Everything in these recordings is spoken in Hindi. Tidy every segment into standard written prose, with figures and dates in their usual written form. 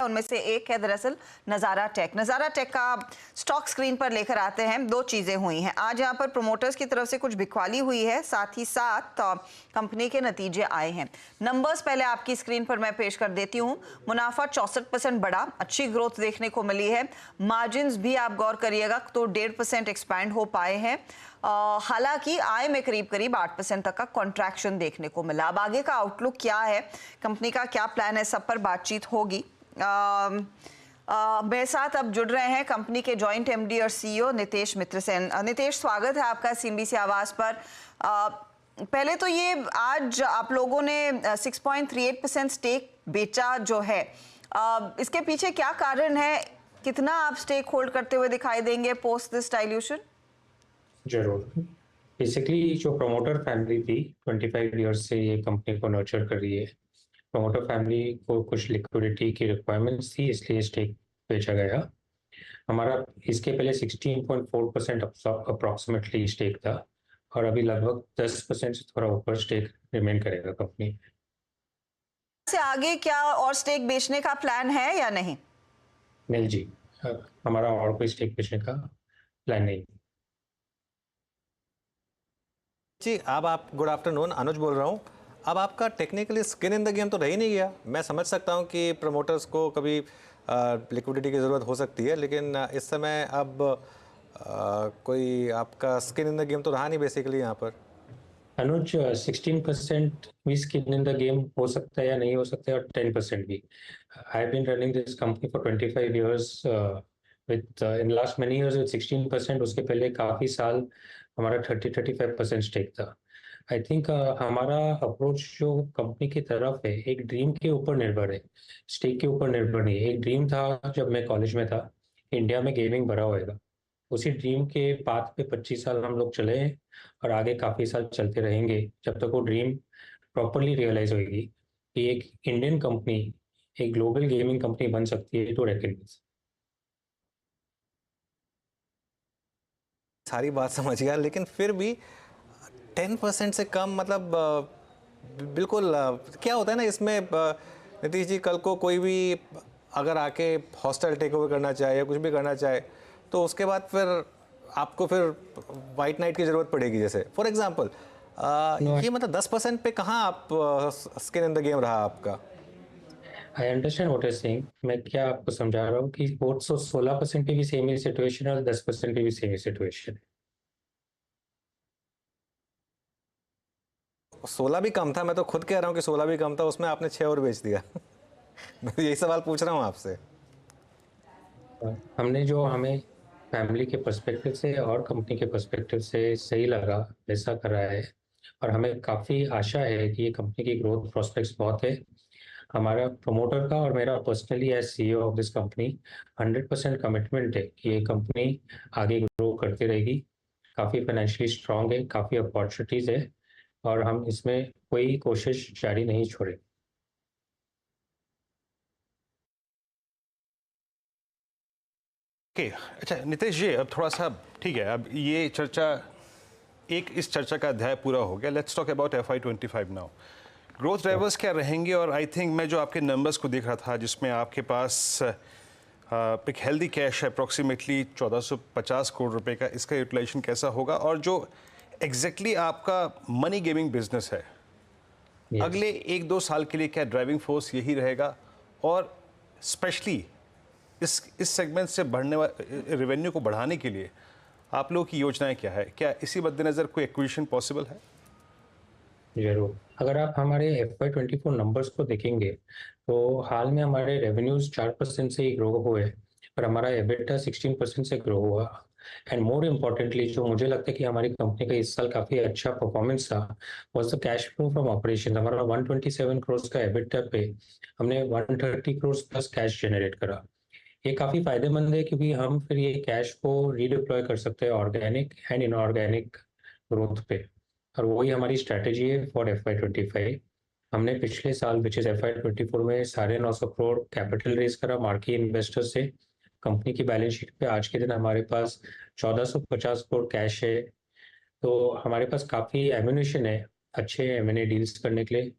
उनमें से एक है दरअसल नज़ारा टेक। नज़ारा टेक का स्टॉक स्क्रीन पर लेकर आते हैं। दो चीज़ें हुई हैं आज यहाँ पर, प्रमोटर्स की तरफ से कुछ बिकवाली हुई है, साथ ही साथ कंपनी के नतीजे आए हैं। नंबर्स पहले आपकी स्क्रीन पर मैं पेश कर देती हूँ। मुनाफा 64% बढ़ा, अच्छी ग्रोथ देखने को मिली है। मार्जिन भी आप गौर करिएगा तो 1.5% एक्सपैंड हो पाए हैं। हालांकि आय में करीब करीब 8% तक का कॉन्ट्रैक्शन देखने को मिला। अब आगे का आउटलुक क्या है, कंपनी का क्या प्लान है, सब पर बातचीत होगी। मेरे साथ अब जुड़ रहे हैं कंपनी के जॉइंट एमडी और सीईओ नितेश मित्र सेन। नितेश, स्वागत है आपका सीएनबीसी आवाज पर। पहले तो ये आज आप लोगों ने 6.38% स्टेक बेचा जो है, इसके पीछे क्या कारण है? कितना आप स्टेक होल्ड करते हुए दिखाई देंगे पोस्ट दिस डाइल्यूशन? जरूर। बेसिकली जो प्रमोटर फैमिली थी 25 ईयर्स से ये कंपनी को नर्चर कर रही है। प्रमोटर फैमिली को कुछ लिक्विडिटी की रिक्वायरमेंट्स थी, इसलिए स्टेक बेचा गया। हमारा इसके पहले 16.4% अप्रॉक्सीमेटली स्टेक था और अभी लगभग 10% से थोड़ा ऊपर स्टेक रिमेन करेगा कंपनी से। आगे क्या और स्टेक बेचने का प्लान है या नहीं? नहीं जी, हमारा और कोई स्टेक बेचने का प्लान नहीं। जी, अब आप गुड आफ्टरनून, अनुज बोल रहा हूँ। अब आपका technically skin in the game तो रह ही नहीं गया। मैं समझ सकता हूँ कि प्रमोटर्स को कभी लिक्विडिटी की ज़रूरत हो सकती है, लेकिन इस समय अब कोई आपका स्किन इन द गेम तो रहा नहीं बेसिकली यहाँ पर। अनुज, 16% भी स्किन इन द गेम हो सकता है या नहीं हो सकता है, और 10% भी। I have been running this company for 25 years within last many years with 16%। उसके पहले काफ़ी साल हमारा 30-35% स्टेक था। आई थिंक हमारा अप्रोच जो कंपनी की तरफ है एक ड्रीम के ऊपर निर्भर है, स्टेक के ऊपर निर्भर नहीं है। एक ड्रीम था जब मैं कॉलेज में था, इंडिया में गेमिंग बड़ा होएगा। उसी ड्रीम के पाथ पे 25 साल हम लोग चले हैं और आगे काफ़ी साल चलते रहेंगे जब तक वो ड्रीम प्रॉपरली रियलाइज होगी कि एक इंडियन कंपनी एक ग्लोबल गेमिंग कंपनी बन सकती है तो रेकग्नाइज। सारी बात समझ गया, लेकिन फिर भी 10% से कम मतलब बिल्कुल क्या होता है ना इसमें नीतीश जी, कल को कोई भी अगर आके हॉस्टल टेक ओवर करना चाहे या कुछ भी करना चाहे तो उसके बाद फिर आपको फिर वाइट नाइट की ज़रूरत पड़ेगी। जैसे फॉर एग्जांपल ये मतलब 10% पे कहाँ आप स्किन इन द गेम रहा आपका? I understand what you saying. मैं क्या आपको समझा रहा हूँ कि 16% की भी सेम ही सिचुएशन है और 10% की भी सेम ही सिचुएशन है। 16 भी कम था, मैं तो खुद कह रहा हूँ कि 16 भी कम था, उसमें आपने 6 और बेच दिया। मैं यही सवाल पूछ रहा हूँ आपसे। हमने जो हमें फैमिली के पर्सपेक्टिव से और कंपनी के पर्सपेक्टिव से सही लगा वैसा करा है, और हमें काफ़ी आशा है कि ये कंपनी की ग्रोथ प्रोस्पेक्ट्स बहुत है। हमारा प्रमोटर का और मेरा personally as CEO of this company 100% commitment है कि ये कंपनी आगे ग्रो करती रहेगी। काफ़ी फाइनेंशियली स्ट्रांग है, काफ़ी अपॉर्चुनिटीज़ है और हम इसमें कोई कोशिश जारी नहीं छोड़े। अच्छा नितेश जी, अब थोड़ा सा ठीक है, अब ये चर्चा इस चर्चा का अध्याय पूरा हो गया। Let's talk about FY25 now. Growth drivers क्या रहेंगे? और आई थिंक मैं जो आपके नंबर्स को देख रहा था जिसमें आपके पास एक हेल्दी कैश है अप्रॉक्सीमेटली 1450 करोड़ रुपए का, इसका यूटिलाइजेशन कैसा होगा? और जो एग्जैक्टली आपका मनी गेमिंग बिजनेस है, अगले 1-2 साल के लिए क्या ड्राइविंग फोर्स यही रहेगा? और स्पेशली इस सेगमेंट से बढ़ने वाले रेवेन्यू को बढ़ाने के लिए आप लोगों की योजनाएं क्या है? क्या इसी मद्देनज़र कोई एक्विजिशन पॉसिबल है? जरूर। अगर आप हमारे FY24 नंबर्स को देखेंगे तो हाल में हमारे रेवेन्यूज 4% से ही ग्रो हुए और हमारा एबिटा 16% से ग्रो हुआ। एंड मोर इम्पोर्टेंटली जो मुझे लगता है कि हमारी कंपनी का इस साल काफ़ी अच्छा परफॉर्मेंस था was the cash flow from operation. हमारा 127 करोड़ का एबिटा पे हमने 130 करोड़ प्लस कैश जनरेट करा। ये काफ़ी फायदेमंद है क्योंकि हम फिर ये कैश को रीडिप्लॉय कर सकते हैं ऑर्गेनिक एंड इनऑर्गेनिक ग्रोथ पे, और वही हमारी स्ट्रैटेजी है फॉर FY25। हमने पिछले साल विच इज FY24 में 950 करोड़ कैपिटल रेज करा मार्की इन्वेस्टर से। कंपनी की बैलेंस शीट पे आज के दिन हमारे पास 1450 करोड़ कैश है। तो हमारे पास काफ़ी एम्यूनेशन है अच्छे M&A डील्स करने के लिए।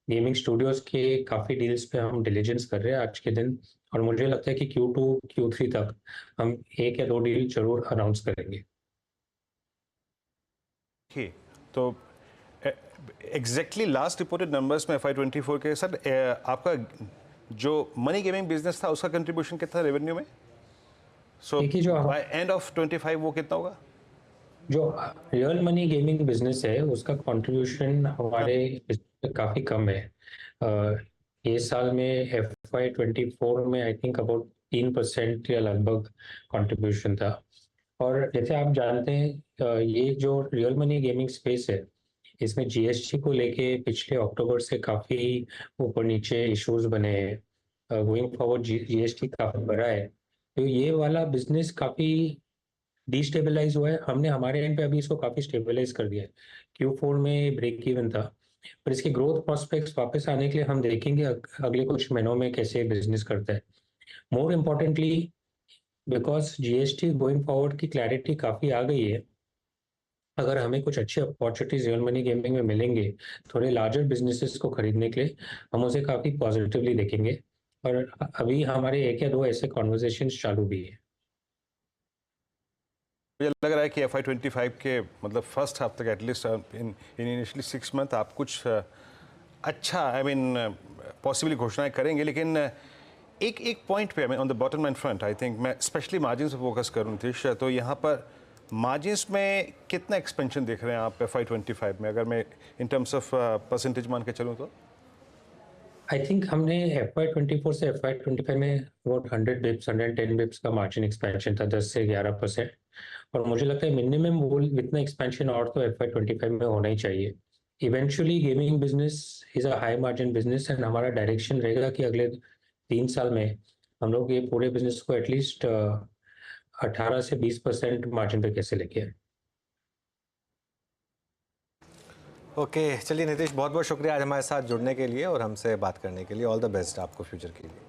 गेमिंग स्टूडियोज के काफ़ी डील्स पे हम डिलीजेंस कर रहे हैं आज के दिन, और मुझे लगता है कि Q2 Q3 तक हम 1 या 2 डील जरूर अनाउंस करेंगे। ठीक, तो एग्जैक्टली लास्ट रिपोर्टेड नंबर्स में FY24 के सर आपका जो मनी गेमिंग बिजनेस था उसका कंट्रीब्यूशन कितना रेवेन्यू में? सो देखिए, जो बाय एंड ऑफ 25 वो कितना होगा? जो रियल मनी गेमिंग बिजनेस है उसका कंट्रीब्यूशन हमारे business में काफ़ी कम है। ये साल में FY24 में आई थिंक अबाउट 3% या लगभग कंट्रीब्यूशन था। और जैसे आप जानते हैं ये जो रियल मनी गेमिंग स्पेस है इसमें GST को लेके पिछले अक्टूबर से काफ़ी ऊपर नीचे इश्यूज बने हैं। गोइंग फॉरवर्ड GST काफ़ी बढ़ा है, तो ये वाला बिजनेस काफ़ी डिस्टेबलाइज हुआ है। हमने हमारे एंड पे अभी इसको काफ़ी स्टेबलाइज कर दिया है। Q4 में ब्रेक इवन था, पर इसके ग्रोथ प्रोस्पेक्ट्स वापस आने के लिए हम देखेंगे अगले कुछ महीनों में कैसे बिजनेस करता है। More importantly because GST going forward की क्लैरिटी काफ़ी आ गई है, अगर हमें कुछ अच्छे अपॉर्चुनिटीज रियल मनी गेमिंग में मिलेंगे थोड़े लार्जर बिजनेसेस को खरीदने के लिए, हम उसे काफ़ी पॉजिटिवली देखेंगे। और अभी हमारे 1 या 2 ऐसे कॉन्वर्जेशंस चालू भी है। मुझे लग रहा है कि FY25 के मतलब फर्स्ट हाफ तक एटलीस्ट इन इनिशियली 6 मंथ आप कुछ अच्छा आई मीन पॉसिबली घोषणाएं करेंगे, लेकिन एक पॉइंट पे on the bottom line front I think मैं स्पेशली मार्जिन पे फोकस करूँ नीतीश, तो यहाँ पर मार्जिन्स में कितना एक्सपेंशन देख रहे हैं आप FY25 में, अगर मैं इन टर्म्स ऑफ परसेंटेज मान के चलूँ तो? आई थिंक हमने FY24 से FY25 में अबाउट 100 बिप्स 110 बिप्स का मार्जिन एक्सपेंशन था, 10 से 11%। और मुझे लगता है मिनिमम वो इतना एक्सपेंशन और तो FY25 में होना ही चाहिए। Eventually gaming business is a high margin business and हमारा डायरेक्शन रहेगा कि अगले 3 साल में हम लोग ये पूरे बिजनेस को एटलीस्ट 18 से 20% मार्जिन पे कैसे लेके आए। ओके, चलिए नीतीश, बहुत बहुत शुक्रिया आज हमारे साथ जुड़ने के लिए और हमसे बात करने के लिए। ऑल द बेस्ट आपको फ्यूचर के लिए।